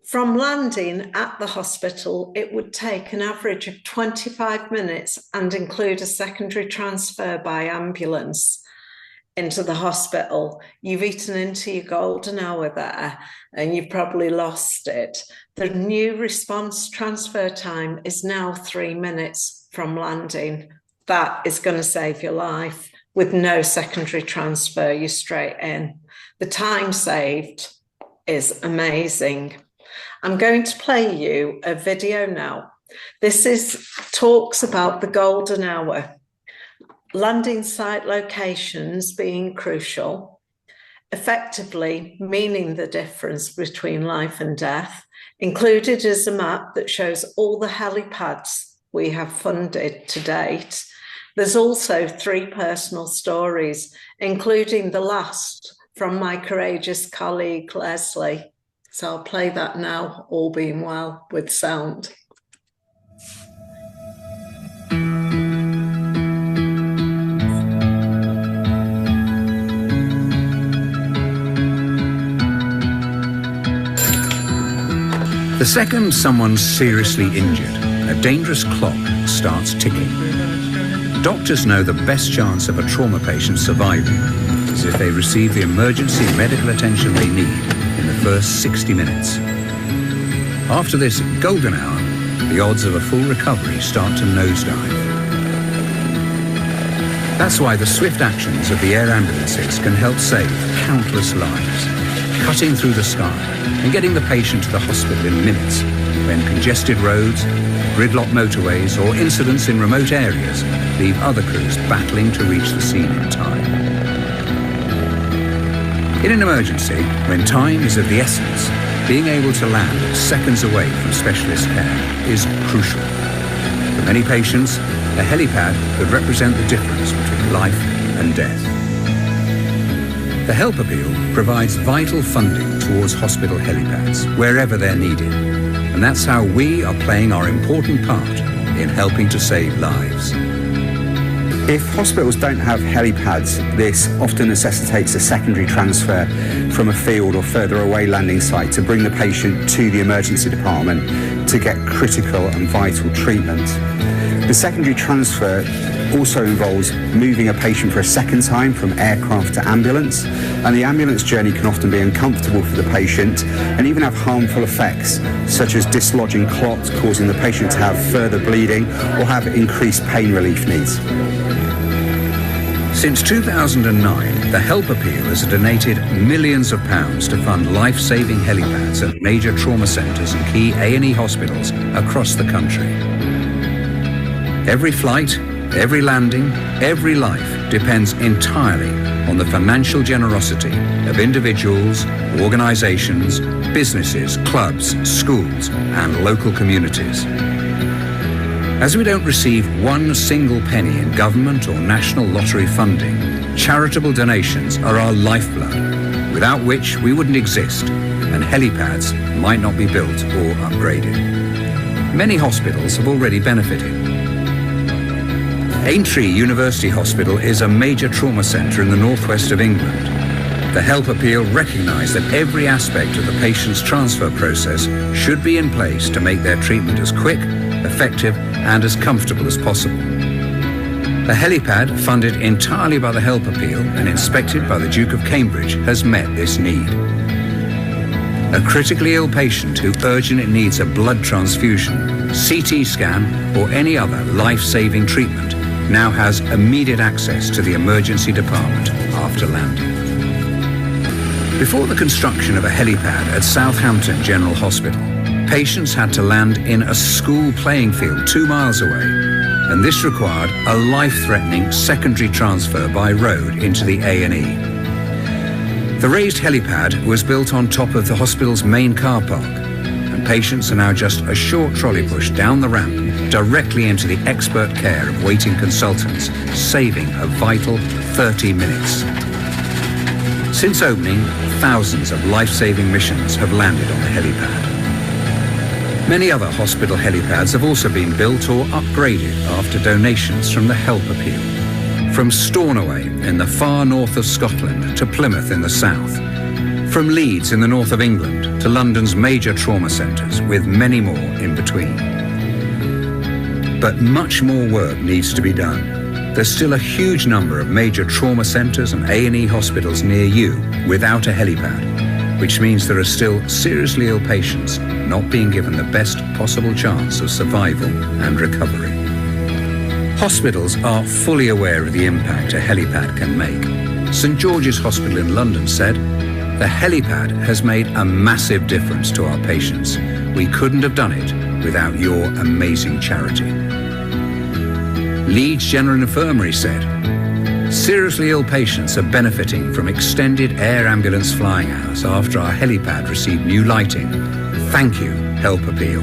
From landing at the hospital, it would take an average of 25 minutes and include a secondary transfer by ambulance into the hospital. You've eaten into your golden hour there and you've probably lost it. The new response transfer time is now 3 minutes from landing. That is going to save your life. With no secondary transfer, you're straight in. The time saved is amazing. I'm going to play you a video now. This talks about the golden hour, landing site locations being crucial, effectively meaning the difference between life and death. Included is a map that shows all the helipads we have funded to date. There's also 3 personal stories, including the last from my courageous colleague, Leslie. So I'll play that now, all being well, with sound. The second someone's seriously injured, a dangerous clock starts ticking. Doctors know the best chance of a trauma patient surviving is if they receive the emergency medical attention they need in the first 60 minutes. After this golden hour, the odds of a full recovery start to nosedive. That's why the swift actions of the air ambulances can help save countless lives, cutting through the sky and getting the patient to the hospital in minutes when congested roads, gridlocked motorways or incidents in remote areas leave other crews battling to reach the scene in time. In an emergency, when time is of the essence, being able to land seconds away from specialist care is crucial. For many patients, a helipad could represent the difference between life and death. The Help Appeal provides vital funding towards hospital helipads wherever they're needed, and that's how we are playing our important part in helping to save lives. If hospitals don't have helipads, this often necessitates a secondary transfer from a field or further away landing site to bring the patient to the emergency department to get critical and vital treatment. The secondary transfer also involves moving a patient for a second time from aircraft to ambulance, and the ambulance journey can often be uncomfortable for the patient and even have harmful effects such as dislodging clots, causing the patient to have further bleeding or have increased pain relief needs. Since 2009, the Help Appeal has donated millions of pounds to fund life-saving helipads at major trauma centres and key A&E hospitals across the country. Every flight, every landing, every life depends entirely on the financial generosity of individuals, organisations, businesses, clubs, schools and local communities. As we don't receive one single penny in government or national lottery funding, charitable donations are our lifeblood, without which we wouldn't exist and helipads might not be built or upgraded. Many hospitals have already benefited. Aintree University Hospital is a major trauma centre in the northwest of England. The Help Appeal recognised that every aspect of the patient's transfer process should be in place to make their treatment as quick, effective and as comfortable as possible. The helipad, funded entirely by the Help Appeal and inspected by the Duke of Cambridge, has met this need. A critically ill patient who urgently needs a blood transfusion, CT scan or any other life-saving treatment now has immediate access to the emergency department after landing. Before the construction of a helipad at Southampton General Hospital, patients had to land in a school playing field 2 miles away, and this required a life-threatening secondary transfer by road into the A&E. The raised helipad was built on top of the hospital's main car park, and patients are now just a short trolley push down the ramp directly into the expert care of waiting consultants, saving a vital 30 minutes. Since opening, thousands of life-saving missions have landed on the helipad. Many other hospital helipads have also been built or upgraded after donations from the Help Appeal. From Stornoway in the far north of Scotland to Plymouth in the south, From Leeds in the north of England to London's major trauma centres, with many more in between. But much more work needs to be done. There's still a huge number of major trauma centres and A&E hospitals near you without a helipad, which means there are still seriously ill patients not being given the best possible chance of survival and recovery. Hospitals are fully aware of the impact a helipad can make. St George's Hospital in London said, "The helipad has made a massive difference to our patients. We couldn't have done it without your amazing charity." Leeds General Infirmary said, "Seriously ill patients are benefiting from extended air ambulance flying hours after our helipad received new lighting. Thank you, Help Appeal."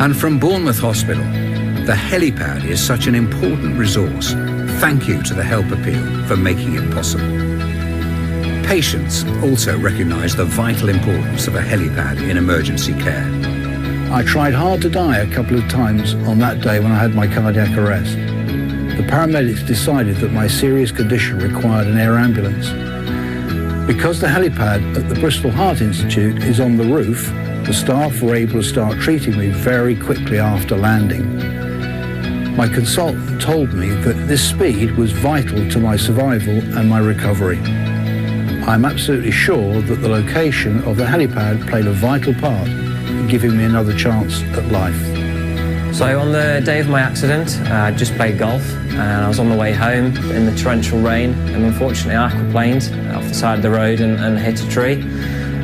And from Bournemouth Hospital, "The helipad is such an important resource. Thank you to the Help Appeal for making it possible." Patients also recognise the vital importance of a helipad in emergency care. I tried hard to die a couple of times on that day when I had my cardiac arrest. The paramedics decided that my serious condition required an air ambulance. Because the helipad at the Bristol Heart Institute is on the roof, the staff were able to start treating me very quickly after landing. My consultant told me that this speed was vital to my survival and my recovery. I'm absolutely sure that the location of the helipad played a vital part in giving me another chance at life. So on the day of my accident, I just played golf and I was on the way home in the torrential rain, and unfortunately I aquaplaned off the side of the road and hit a tree.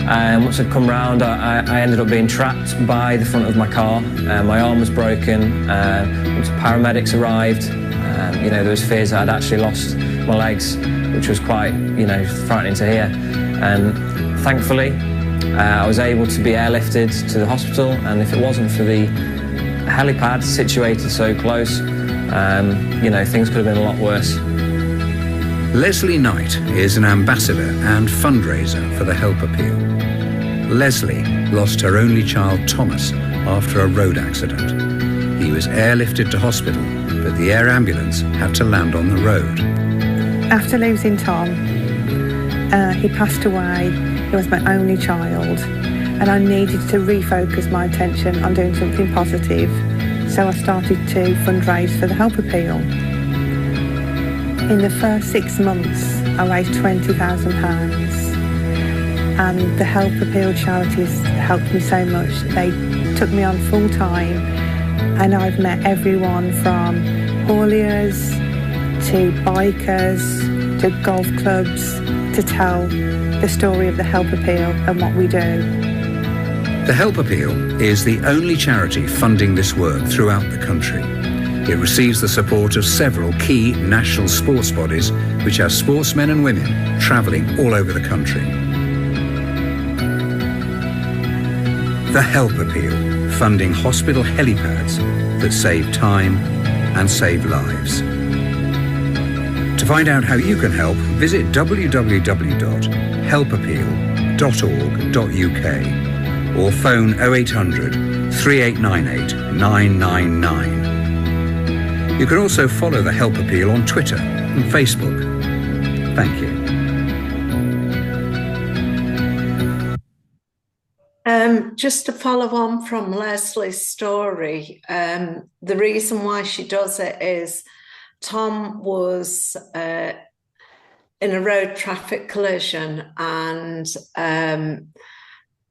And once I'd come round, I ended up being trapped by the front of my car. My arm was broken. Once the paramedics arrived, there was fears that I'd actually lost my legs, which was quite, frightening to hear. And thankfully, I was able to be airlifted to the hospital, and if it wasn't for the helipad situated so close, things could have been a lot worse. Leslie Knight is an ambassador and fundraiser for the Help Appeal. Leslie lost her only child Thomas after a road accident. He was airlifted to hospital, but the air ambulance had to land on the road. After losing Tom, he passed away. He was my only child, and I needed to refocus my attention on doing something positive, so I started to fundraise for the Help Appeal. In the first 6 months, I raised £20,000, and the Help Appeal charities helped me so much. They took me on full time, and I've met everyone from hauliers to bikers to golf clubs to tell the story of the Help Appeal and what we do. The Help Appeal is the only charity funding this work throughout the country. It receives the support of several key national sports bodies, which have sportsmen and women travelling all over the country. The Help Appeal, funding hospital helipads that save time and save lives. To find out how you can help, visit www.helpappeal.org.uk or phone 0800 3898 999. You can also follow the Help Appeal on Twitter and Facebook. Thank you. Just to follow on from Leslie's story, the reason why she does it is Tom was in a road traffic collision, and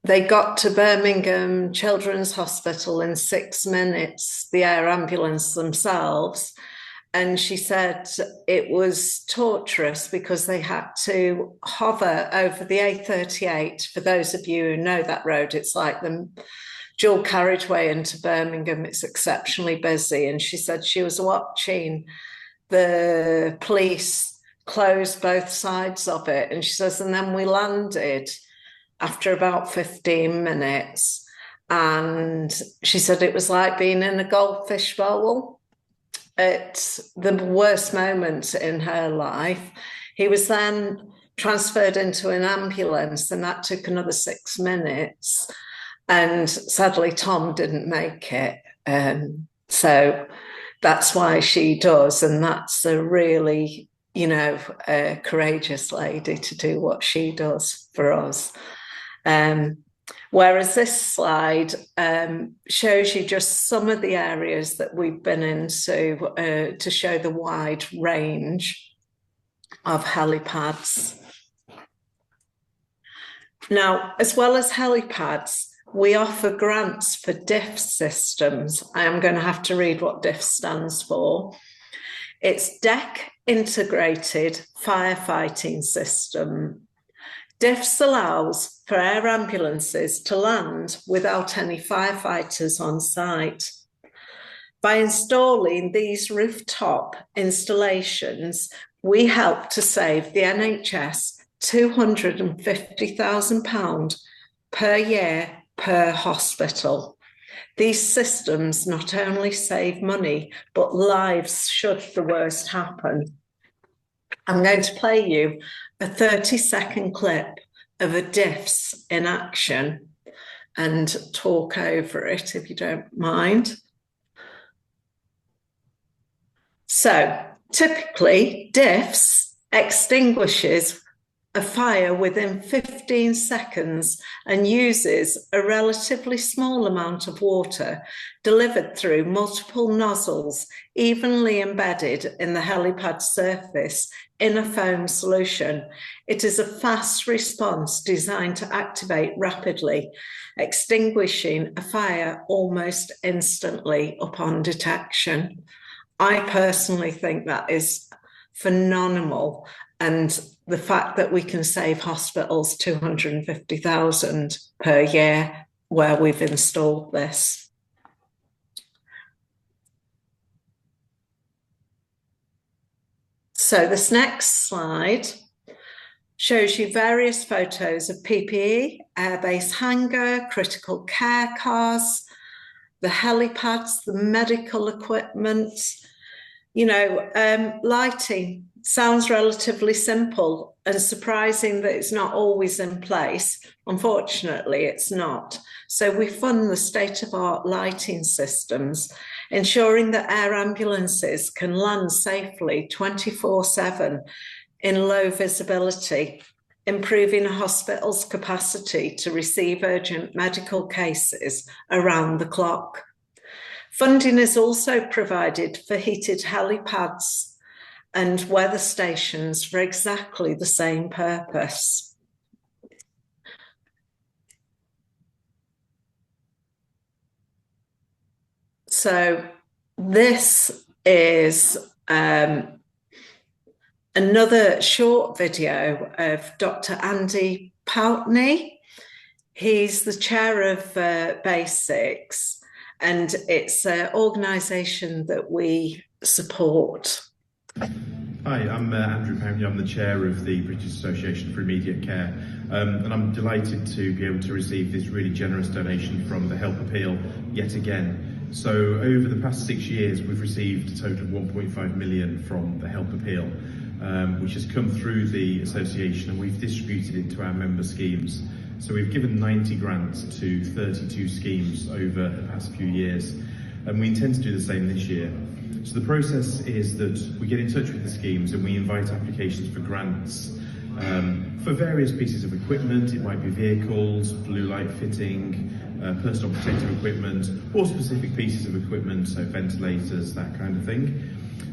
they got to Birmingham Children's Hospital in 6 minutes, the air ambulance themselves. And she said it was torturous because they had to hover over the A38. For those of you who know that road, it's like the dual carriageway into Birmingham. It's exceptionally busy. And she said she was watching the police close both sides of it. And she says, and then we landed after about 15 minutes. And she said it was like being in a goldfish bowl. It's the worst moment in her life. He was then transferred into an ambulance, and that took another 6 minutes. And sadly, Tom didn't make it. So that's why she does. And that's a really a courageous lady to do what she does for us. Whereas this slide shows you just some of the areas that we've been into to show the wide range of helipads. Now, as well as helipads, we offer grants for DIF systems. I am going to have to read what DIF stands for. It's Deck Integrated Firefighting System. DIFS allows for air ambulances to land without any firefighters on site. By installing these rooftop installations, we help to save the NHS £250,000 per year per hospital. These systems not only save money, but lives should the worst happen. I'm going to play you a 30-second clip of a DIFS in action and talk over it, if you don't mind. So, typically, DIFS extinguishes a fire within 15 seconds and uses a relatively small amount of water delivered through multiple nozzles evenly embedded in the helipad surface in a foam solution. It is a fast response designed to activate rapidly, extinguishing a fire almost instantly upon detection. I personally think that is phenomenal, and the fact that we can save hospitals $250,000 per year where we've installed this. So this next slide shows you various photos of PPE, airbase hangar, critical care cars, the helipads, the medical equipment. Lighting sounds relatively simple and surprising that it's not always in place. Unfortunately, it's not. So we fund the state-of-the-art lighting systems, ensuring that air ambulances can land safely 24/7 in low visibility, improving a hospital's capacity to receive urgent medical cases around the clock. Funding is also provided for heated helipads and weather stations for exactly the same purpose. So this is another short video of Dr. Andy Poutney. He's the chair of Basics, and it's an organisation that we support. Hi, I'm Andrew Poutney. I'm the chair of the British Association for Immediate Care, and I'm delighted to be able to receive this really generous donation from the Help Appeal yet again. So over the past 6 years, we've received a total of 1.5 million from the Help Appeal, which has come through the association, and we've distributed it to our member schemes. So we've given 90 grants to 32 schemes over the past few years, and we intend to do the same this year. So the process is that we get in touch with the schemes and we invite applications for grants for various pieces of equipment. It might be vehicles, blue light fitting, personal protective equipment, or specific pieces of equipment, so ventilators, that kind of thing.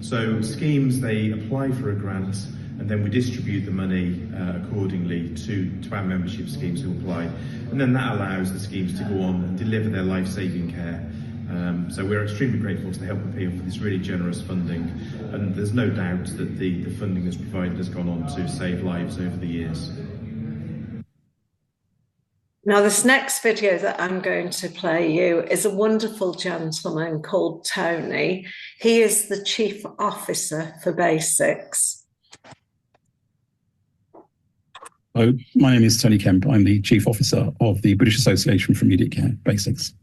So schemes, they apply for a grant, and then we distribute the money accordingly to our membership schemes who apply. And then that allows the schemes to go on and deliver their life-saving care. So we're extremely grateful to the Help Appeal for this really generous funding, and there's no doubt that the funding that's provided has gone on to save lives over the years. Now, this next video that I'm going to play you is a wonderful gentleman called Tony. He is the Chief Officer for Basics. Hello, my name is Tony Kemp. I'm the Chief Officer of the British Association for Immediate Care, Basics.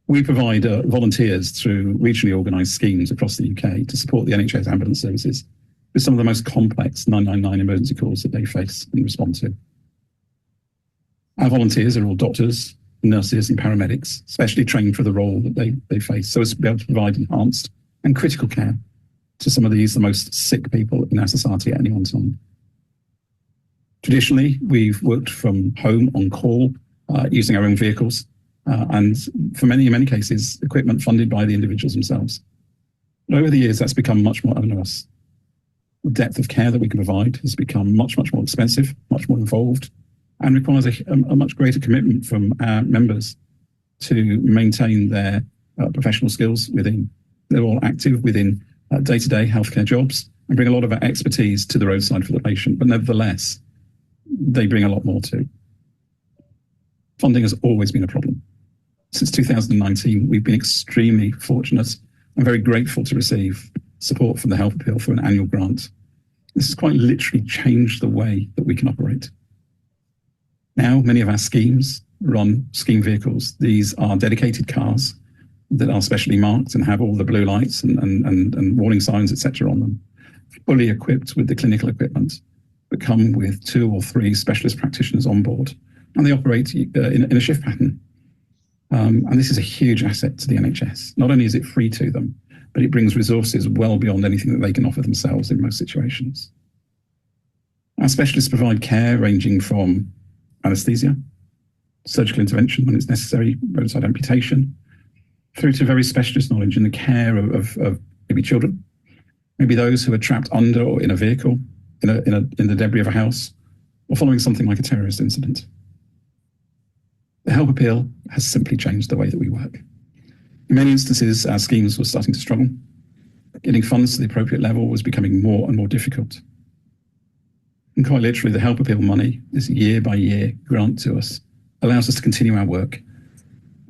We provide volunteers through regionally organised schemes across the UK to support the NHS ambulance services with some of the most complex 999 emergency calls that they face and respond to. Our volunteers are all doctors, nurses and paramedics, specially trained for the role that they face, so as to be able to provide enhanced and critical care to some of the most sick people in our society at any one time. Traditionally, we've worked from home on call, using our own vehicles, and for many cases, equipment funded by the individuals themselves. But over the years, that's become much more onerous. The depth of care that we can provide has become much more expensive, much more involved, and requires a much greater commitment from our members to maintain their professional skills within. They're all active within day-to-day healthcare jobs and bring a lot of our expertise to the roadside for the patient, but nevertheless, they bring a lot more too. Funding has always been a problem. Since 2019, we've been extremely fortunate and very grateful to receive support from the Health Appeal for an annual grant. This has quite literally changed the way that we can operate. Now, many of our schemes run scheme vehicles. These are dedicated cars that are specially marked and have all the blue lights and warning signs, etc. on them, fully equipped with the clinical equipment, but come with 2 or 3 specialist practitioners on board, and they operate in a shift pattern. And this is a huge asset to the NHS. Not only is it free to them, but it brings resources well beyond anything that they can offer themselves in most situations. Our specialists provide care ranging from anaesthesia, surgical intervention when it's necessary, roadside amputation, through to very specialist knowledge in the care of maybe children, maybe those who are trapped under or in a vehicle, in the debris of a house, or following something like a terrorist incident. The Help Appeal has simply changed the way that we work. In many instances, our schemes were starting to struggle. Getting funds to the appropriate level was becoming more and more difficult. And quite literally, the Help Appeal money, this year-by-year grant to us, allows us to continue our work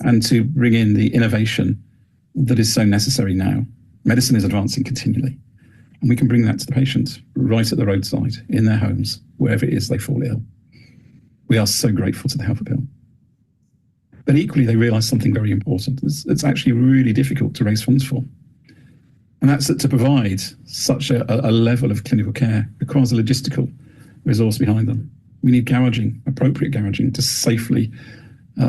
and to bring in the innovation that is so necessary now. Medicine is advancing continually, and we can bring that to the patient right at the roadside, in their homes, wherever it is they fall ill. We are so grateful to the Help Appeal. But equally, they realise something very important. It's actually really difficult to raise funds for. And that's that to provide such a level of clinical care requires a logistical resource behind them. We need garaging, appropriate garaging, to safely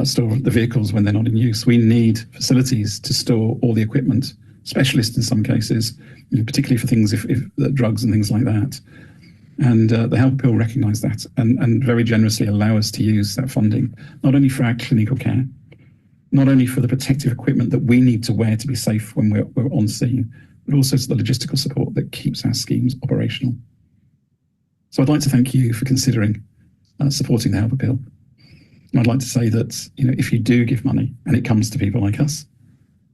store the vehicles when they're not in use. We need facilities to store all the equipment, specialists in some cases, particularly for things if drugs and things like that. And the Help Appeal recognise that and very generously allow us to use that funding, not only for our clinical care, not only for the protective equipment that we need to wear to be safe when we're on scene, but also to the logistical support that keeps our schemes operational. So I'd like to thank you for considering supporting the Help Appeal. And I'd like to say that, if you do give money and it comes to people like us,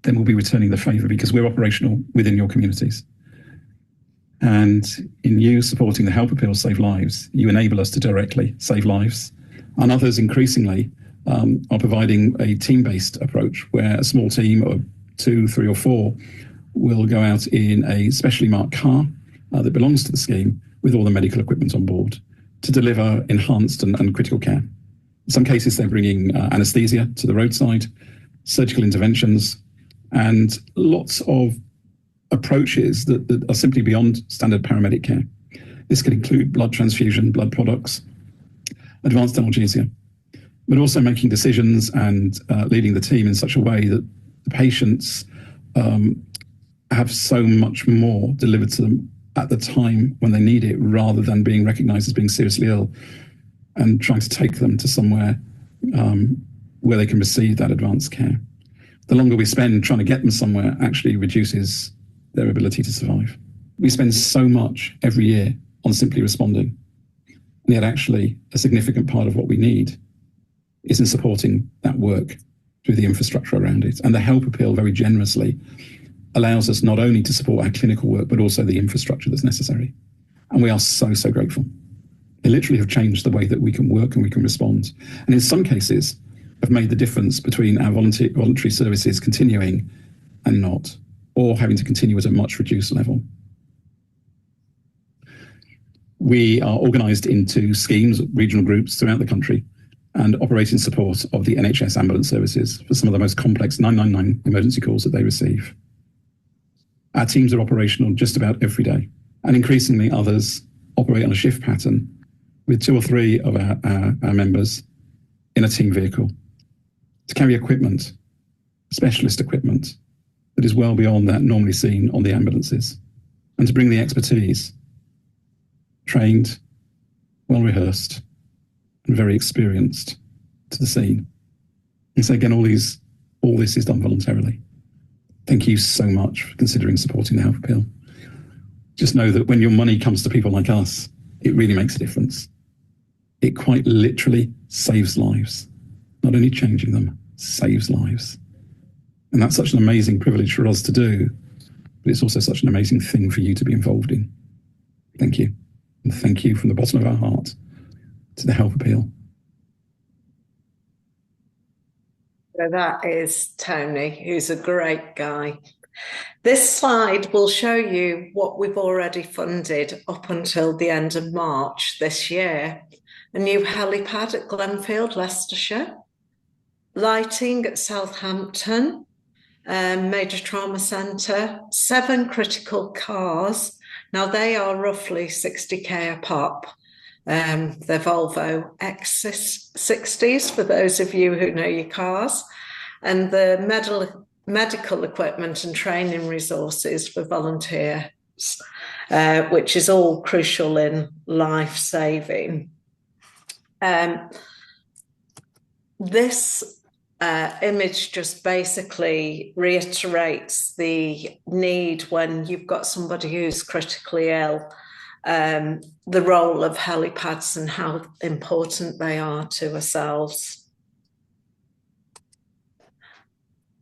then we'll be returning the favour because we're operational within your communities. And in you supporting the Help Appeal Save Lives, you enable us to directly save lives. And others increasingly are providing a team-based approach where a small team of 2, 3 or 4 will go out in a specially marked car that belongs to the scheme with all the medical equipment on board to deliver enhanced and critical care. In some cases, they're bringing anaesthesia to the roadside, surgical interventions, and lots of approaches that are simply beyond standard paramedic care. This could include blood transfusion, blood products, advanced analgesia, but also making decisions and leading the team in such a way that the patients have so much more delivered to them at the time when they need it, rather than being recognised as being seriously ill and trying to take them to somewhere where they can receive that advanced care. The longer we spend trying to get them somewhere actually reduces their ability to survive. We spend so much every year on simply responding, and yet actually a significant part of what we need is in supporting that work through the infrastructure around it. And the Help Appeal very generously allows us not only to support our clinical work, but also the infrastructure that's necessary. And we are so, so grateful. They literally have changed the way that we can work and we can respond. And in some cases, have made the difference between our voluntary services continuing and not, or having to continue at a much reduced level. We are organised into schemes, regional groups throughout the country, and operate in support of the NHS ambulance services for some of the most complex 999 emergency calls that they receive. Our teams are operational just about every day, and increasingly others operate on a shift pattern with 2 or 3 of our members in a team vehicle to carry equipment, specialist equipment, that is well beyond that normally seen on the ambulances. and to bring the expertise, trained, well rehearsed, and very experienced, to the scene. And so again, all this is done voluntarily. Thank you so much for considering supporting the Health Appeal. Just know that when your money comes to people like us, it really makes a difference. It quite literally saves lives. Not only changing them, saves lives. And that's such an amazing privilege for us to do, but it's also such an amazing thing for you to be involved in. Thank you. And thank you from the bottom of our heart to the Health Appeal. So that is Tony, who's a great guy. This slide will show you what we've already funded up until the end of March this year. A new helipad at Glenfield, Leicestershire, lighting at Southampton, major trauma centre, 7 critical cars. Now they are roughly 60k a pop. They're Volvo X60s for those of you who know your cars, and the medical equipment and training resources for volunteers, which is all crucial in life-saving. This image just basically reiterates the need when you've got somebody who's critically ill, the role of helipads and how important they are to ourselves.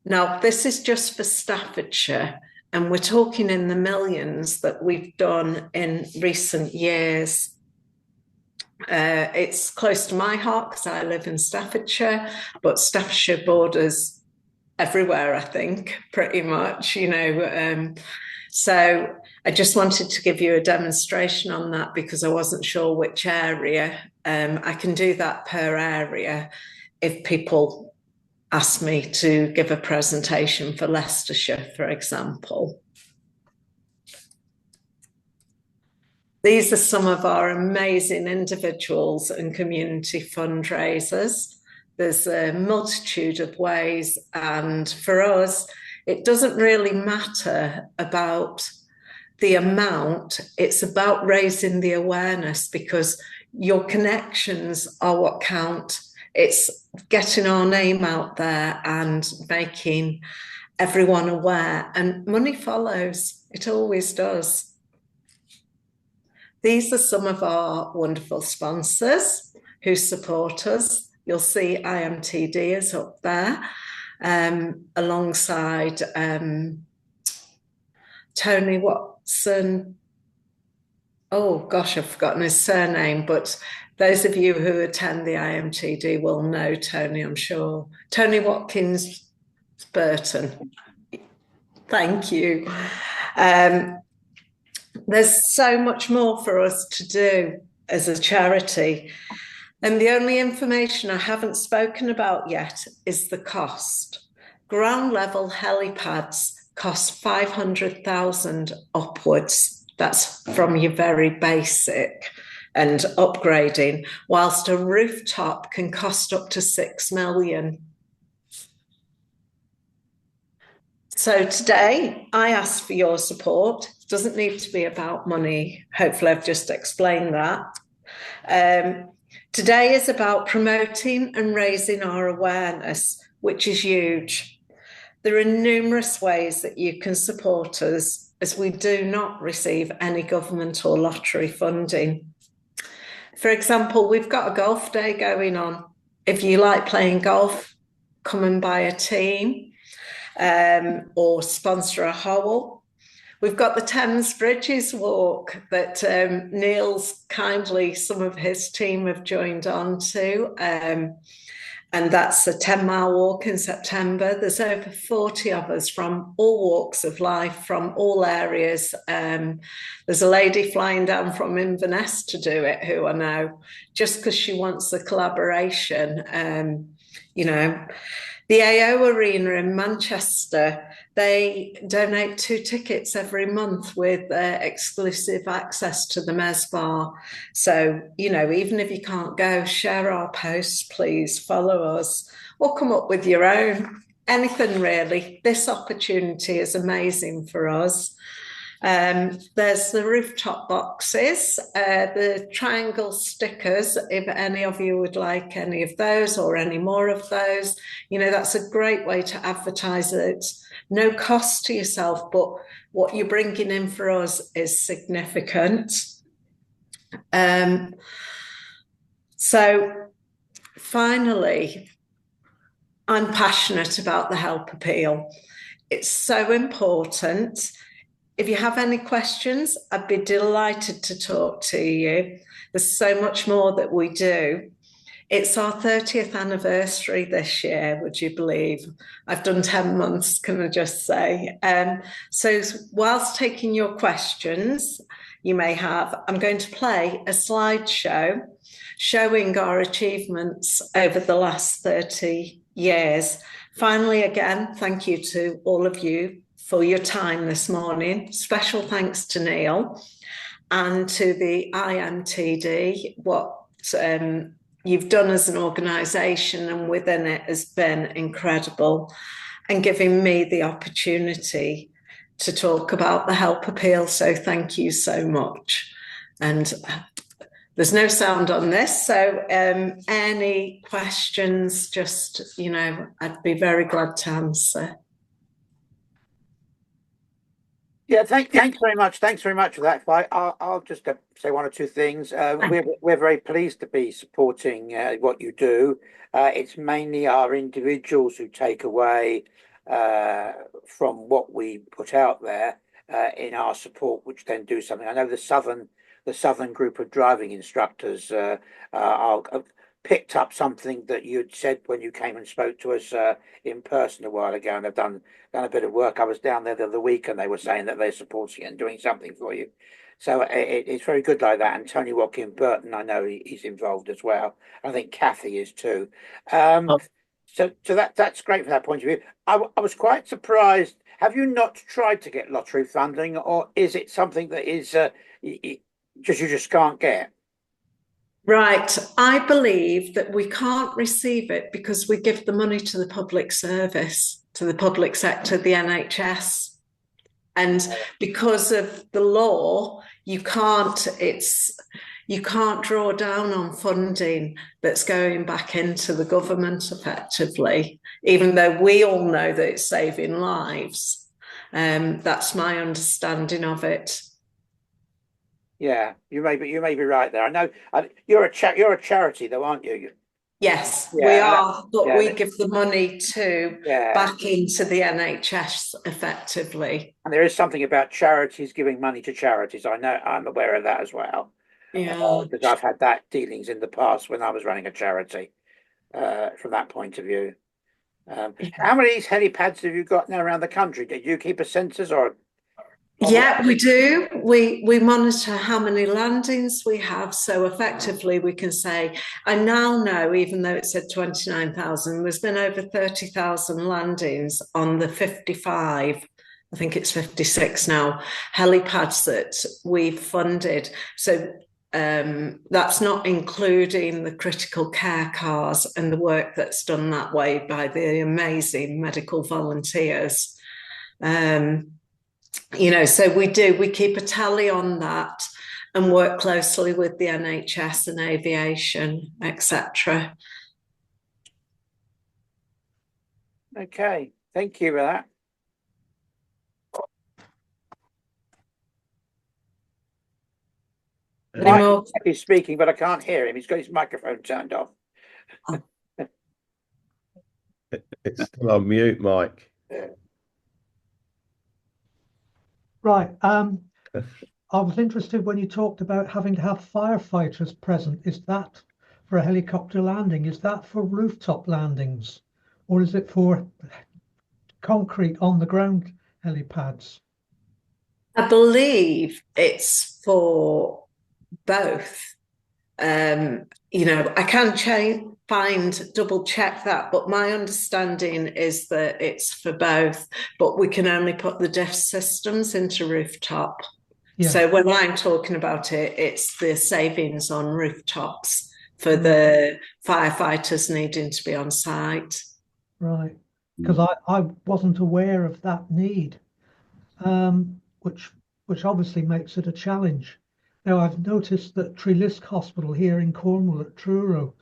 Now, this is just for Staffordshire, and we're talking in the millions that we've done in recent years. It's close to my heart because I live in Staffordshire, but Staffordshire borders everywhere, I think, pretty much, you know. So I just wanted to give you a demonstration on that because I wasn't sure which area. I can do that per area if people ask me to give a presentation for Leicestershire, for example. These are some of our amazing individuals and community fundraisers. There's a multitude of ways, and for us, it doesn't really matter about the amount, it's about raising the awareness because your connections are what count. It's getting our name out there and making everyone aware, and money follows, it always does. These are some of our wonderful sponsors who support us. You'll see IMTD is up there, alongside Tony Watson. Oh gosh, I've forgotten his surname, but those of you who attend the IMTD will know Tony, I'm sure. Tony Watkins Burton. Thank you. There's so much more for us to do as a charity. And the only information I haven't spoken about yet is the cost. Ground level helipads cost 500,000 upwards. That's from your very basic and upgrading, whilst a rooftop can cost up to 6 million. So today I ask for your support. It doesn't need to be about money. Hopefully I've just explained that. Today is about promoting and raising our awareness, which is huge. There are numerous ways that you can support us as we do not receive any government or lottery funding. For example, we've got a golf day going on. If you like playing golf, come and buy a team. Or sponsor a hole. We've got the Thames Bridges walk that Neil's kindly, some of his team have joined on to, and that's a 10-mile walk in September. There's over 40 of us from all walks of life, from all areas. There's a lady flying down from Inverness to do it, who I know, just because she wants the collaboration, you know. The AO Arena in Manchester, they donate 2 tickets every month with exclusive access to the Mez Bar. So, you know, even if you can't go, share our posts, please, follow us, or come up with your own. Anything really. This opportunity is amazing for us. There's the rooftop boxes, the triangle stickers, if any of you would like any of those or any more of those. You know, that's a great way to advertise it. No cost to yourself, but what you're bringing in for us is significant. So finally, I'm passionate about the help appeal. It's so important. If you have any questions, I'd be delighted to talk to you. There's so much more that we do. It's our 30th anniversary this year, would you believe? I've done 10 months, can I just say? So whilst taking your questions you may have, I'm going to play a slideshow showing our achievements over the last 30 years. Finally, again, thank you to all of you for your time this morning. Special thanks to Neil and to the IMTD. What you've done as an organisation and within it has been incredible, and giving me the opportunity to talk about the help appeal. So thank you so much. And there's no sound on this, so any questions, just, you know, I'd be very glad to answer. Yeah, thanks very much. Thanks very much for that. I'll just say one or two things. We're very pleased to be supporting what you do. It's mainly our individuals who take away from what we put out there in our support, which then do something. I know the Southern group of driving instructors picked up something that you'd said when you came and spoke to us in person a while ago, and they've done a bit of work. I was down there the other week, and they were saying that they're supporting it and doing something for you. So it's very good like that. And Tony Watkin Burton, I know he's involved as well. I think Kathy is too. So that's great from that point of view. I was quite surprised. Have you not tried to get lottery funding, or is it something that is you just can't get? Right. I believe that we can't receive it because we give the money to the public service, to the public sector, the NHS. And because of the law, you can't draw down on funding that's going back into the government effectively, even though we all know that it's saving lives. That's my understanding of it. Yeah, you may be right there. I know you're a charity though, aren't you? Yes, we are, but we give the money back into the NHS effectively. And there is something about charities giving money to charities. I know, I'm aware of that as well. Yeah, because I've had that dealings in the past when I was running a charity. From that point of view, how many of these helipads have you got now around the country? Did you keep a census or? Yeah, we do. We monitor how many landings we have. So effectively we can say, I now know, even though it said 29,000, there's been over 30,000 landings on the 55, I think it's 56 now, helipads that we've funded. So that's not including the critical care cars and the work that's done that way by the amazing medical volunteers. You know, so we keep a tally on that and work closely with the NHS and aviation, etc. Okay, thank you for that. He's speaking, but I can't hear him. He's got his microphone turned off. It's still on mute, Mike. Right. I was interested when you talked about having to have firefighters present. Is that for a helicopter landing? Is that for rooftop landings? Or is it for concrete on the ground helipads? I believe it's for both. You know, I can double check that, but my understanding is that it's for both, but we can only put the DIF systems into rooftop. Yeah. So when I'm talking about it, it's the savings on rooftops for the firefighters needing to be on site. Right, because I wasn't aware of that need, which which obviously makes it a challenge. Now, I've noticed that Treelisk Hospital here in Cornwall at Truro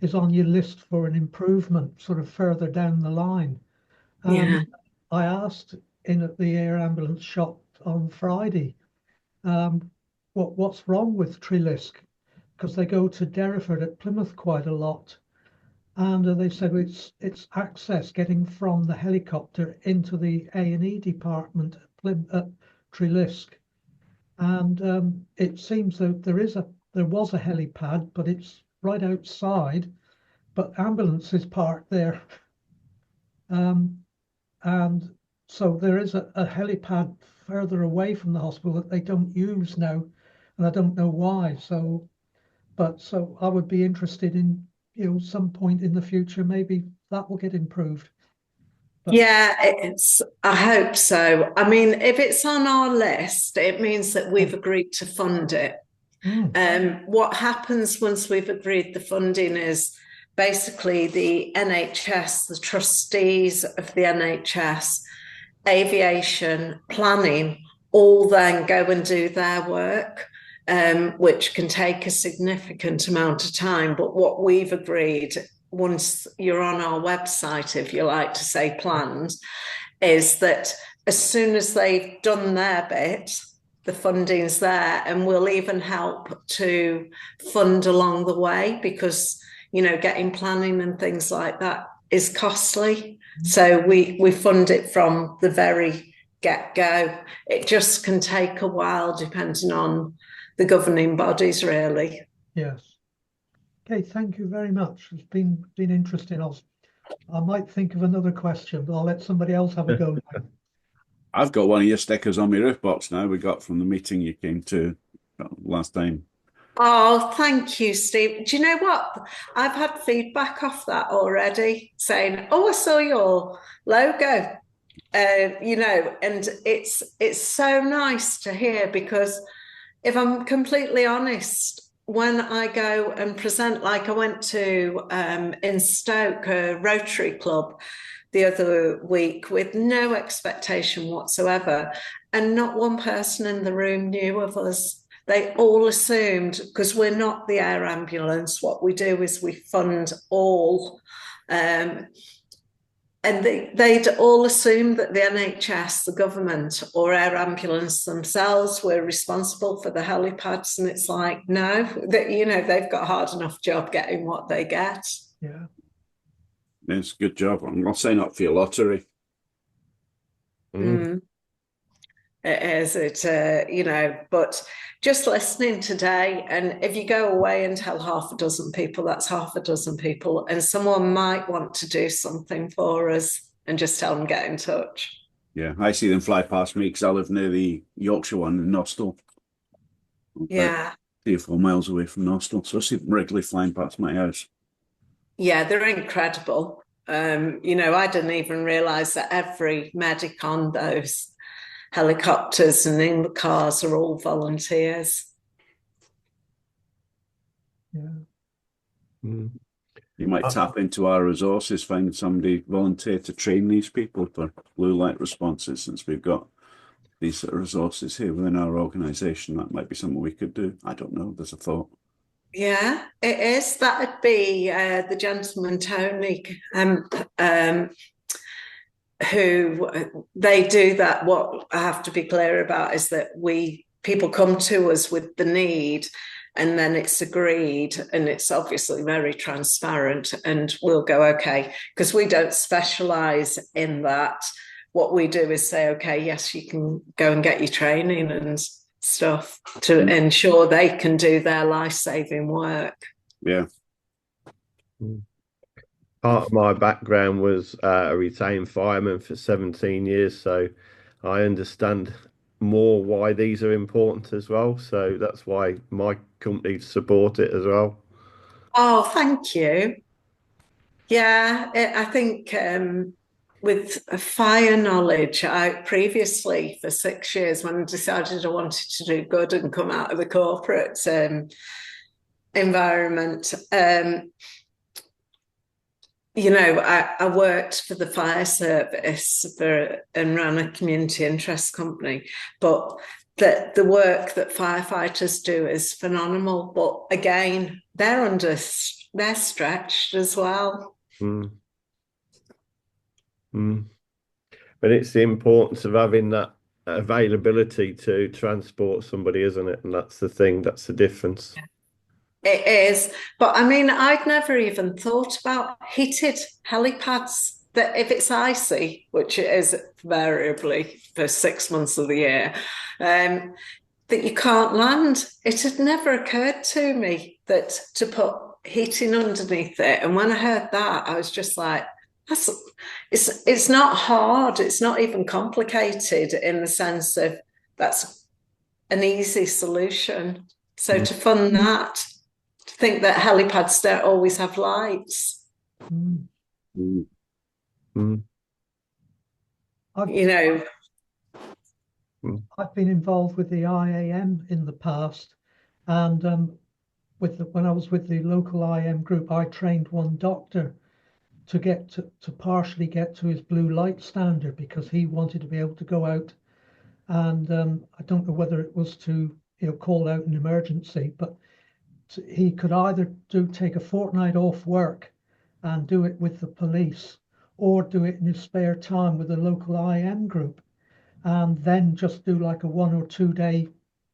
is on your list for an improvement sort of further down the line. Yeah. I asked in at the air ambulance shop on Friday, what's wrong with Treelisk? Because they go to Derriford at Plymouth quite a lot. And they said it's access getting from the helicopter into the A&E department at Treelisk. And it seems that there was a helipad, but it's right outside, but ambulance is parked there. And so there is a helipad further away from the hospital that they don't use now, and I don't know why. So I would be interested in, some point in the future, maybe that will get improved. Yeah, I hope so. I mean, if it's on our list, it means that we've agreed to fund it. What happens once we've agreed the funding is basically the NHS, the trustees of the NHS, aviation, planning, all then go and do their work, which can take a significant amount of time. But what we've agreed, once you're on our website, if you like to say plans, is that as soon as they've done their bit, the funding's there, and we'll even help to fund along the way, because getting planning and things like that is costly. So we fund it from the very get-go. It just can take a while depending on the governing bodies, really. Yes. Okay, thank you very much. It's been interesting. I might think of another question, but I'll let somebody else have a go now. I've got one of your stickers on my roof box now. We got from the meeting you came to last time. Oh, thank you, Steve. Do you know what? I've had feedback off that already, saying, "Oh, I saw your logo." And it's so nice to hear, because if I'm completely honest, when I go and present, like I went to in Stoke, a Rotary Club the other week with no expectation whatsoever, and not one person in the room knew of us. They all assumed, because we're not the air ambulance, what we do is we fund all. And they'd all assumed that the NHS, the government, or air ambulance themselves were responsible for the helipads. And it's like, no, they've got a hard enough job getting what they get. Yeah. It's a good job. I'll sign up for your lottery. It is, but just listening today, and if you go away and tell half a dozen people, that's half a dozen people, and someone might want to do something for us, and just tell them get in touch. Yeah, I see them fly past me because I live near the Yorkshire one in Nostell. Yeah. 3 or 4 miles away from Nostell, so I see them regularly flying past my house. Yeah, they're incredible. I didn't even realise that every medic on those helicopters and in the cars are all volunteers. Yeah. You might tap into our resources, find somebody volunteer to train these people for blue light responses, since we've got these sort of resources here within our organisation. That might be something we could do. I don't know, there's a thought. Yeah, it is. That'd be the gentleman, Tony, who they do that. What I have to be clear about is that people come to us with the need, and then it's agreed, and it's obviously very transparent, and we'll go, okay, because we don't specialise in that. What we do is say, okay, yes, you can go and get your training and stuff to ensure they can do their life-saving work. Yeah. Part of my background was a retained fireman for 17 years, so I understand more why these are important as well. So that's why my company support it as well. Oh, thank you. Yeah, I think with fire knowledge, I previously for 6 years, when I decided I wanted to do good and come out of the corporate environment, I worked for the fire service and ran a community interest company, but that the work that firefighters do is phenomenal, but again, they're stretched as well. Mm. Mm. But it's the importance of having that availability to transport somebody, isn't it? And that's the thing, that's the difference. It is, but I mean, I'd never even thought about heated helipads. That if it's icy, which it is variably for 6 months of the year, that you can't land. It had never occurred to me that to put heating underneath it. And when I heard that, I was just like, it's not hard. It's not even complicated in the sense of that's an easy solution. So to fund that, to think that helipads don't always have lights. Mm. You know, I've been involved with the IAM in the past, and when I was with the local IM group, I trained one doctor to partially get to his blue light standard because he wanted to be able to go out, and I don't know whether it was to call out an emergency, but he could either take a fortnight off work and do it with the police, or do it in his spare time with the local IM group, and then just do like a 1 or 2 day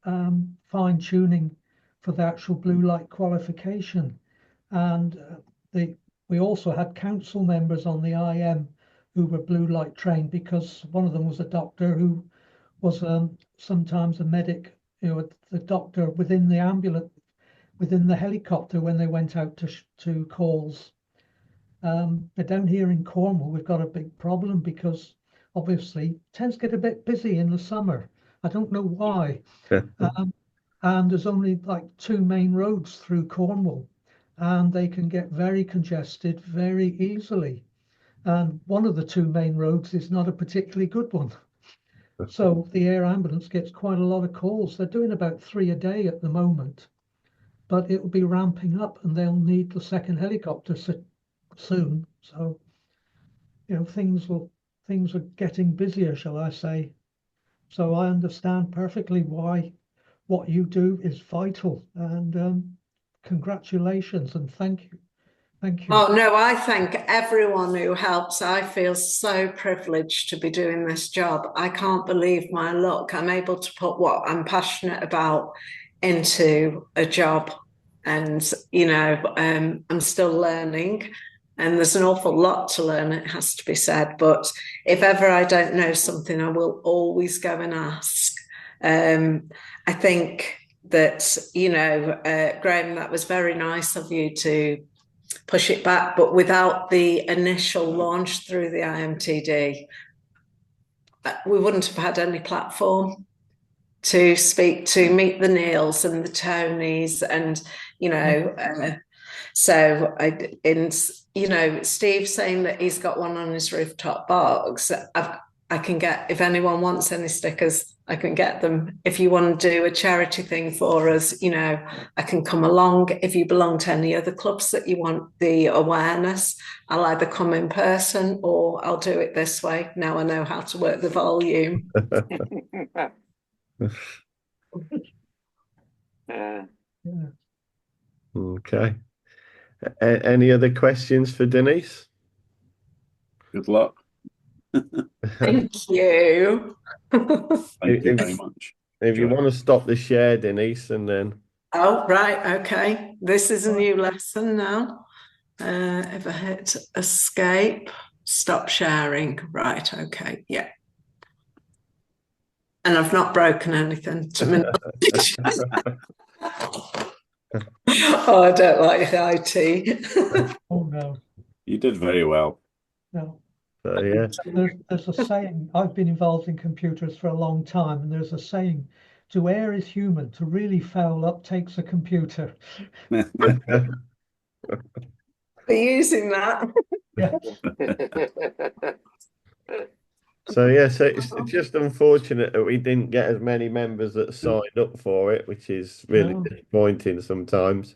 fine tuning for the actual blue light qualification. And we also had council members on the IM who were blue light trained, because one of them was a doctor who was sometimes a medic, the doctor within the ambulance, within the helicopter when they went out to calls. But down here in Cornwall, we've got a big problem because obviously it tends to get a bit busy in the summer. I don't know why. And there's only like 2 main roads through Cornwall, and they can get very congested very easily. And one of the 2 main roads is not a particularly good one. So the air ambulance gets quite a lot of calls. They're doing about 3 a day at the moment, but it will be ramping up and they'll need the second helicopter soon. So, things are getting busier, shall I say. So I understand perfectly why what you do is vital, and congratulations and thank you. Thank you. Oh, no, I thank everyone who helps. I feel so privileged to be doing this job. I can't believe my luck. I'm able to put what I'm passionate about into a job. And, I'm still learning. And there's an awful lot to learn, it has to be said. But if ever I don't know something, I will always go and ask. I think that, Graham, that was very nice of you to push it back, but without the initial launch through the IMTD, we wouldn't have had any platform to speak to, meet the Neils and the Tonys, and Steve saying that he's got one on his rooftop box. I can get, if anyone wants any stickers, I can get them. If you want to do a charity thing for us, I can come along. If you belong to any other clubs that you want the awareness, I'll either come in person or I'll do it this way. Now I know how to work the volume. Okay. Any other questions for Denise? Good luck. Thank you. Thank you very much. If you want to stop the share, Denise, and then... Oh, right. Okay. This is a new lesson now. If I hit escape, stop sharing. Right. Okay. Yeah. And I've not broken anything to me. Oh, I don't like IT. Oh, no. You did very well. No. Yeah. There's a saying, I've been involved in computers for a long time, and there's a saying, to err is human, to really foul up takes a computer. We're using that. Yeah. So it's just unfortunate that we didn't get as many members that signed up for it, which is really disappointing sometimes.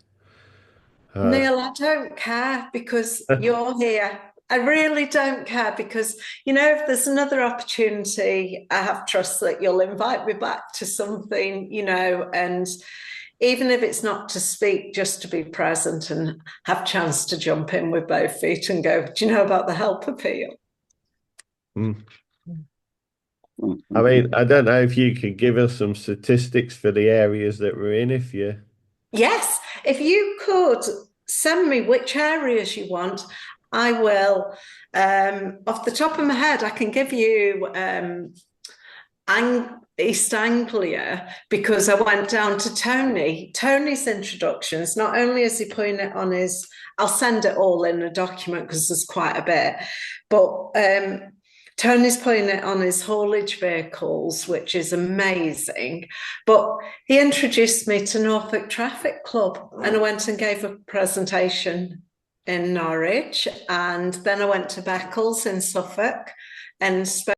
Neil, I don't care because you're here. I really don't care because, you know, if there's another opportunity, I have trust that you'll invite me back to something, you know, and even if it's not to speak, just to be present and have a chance to jump in with both feet and go, do you know about the help appeal? I mean, I don't know if you could give us some statistics for the areas that we're in, if you... Yes, if you could send me which areas you want, I will. Off the top of my head, I can give you East Anglia because I went down to Tony's introductions. Not only is he putting it on his, I'll send it all in a document because there's quite a bit, but Tony's putting it on his haulage vehicles, which is amazing. But he introduced me to Norfolk Traffic Club, and I went and gave a presentation in Norwich, and then I went to Beccles in Suffolk and spoke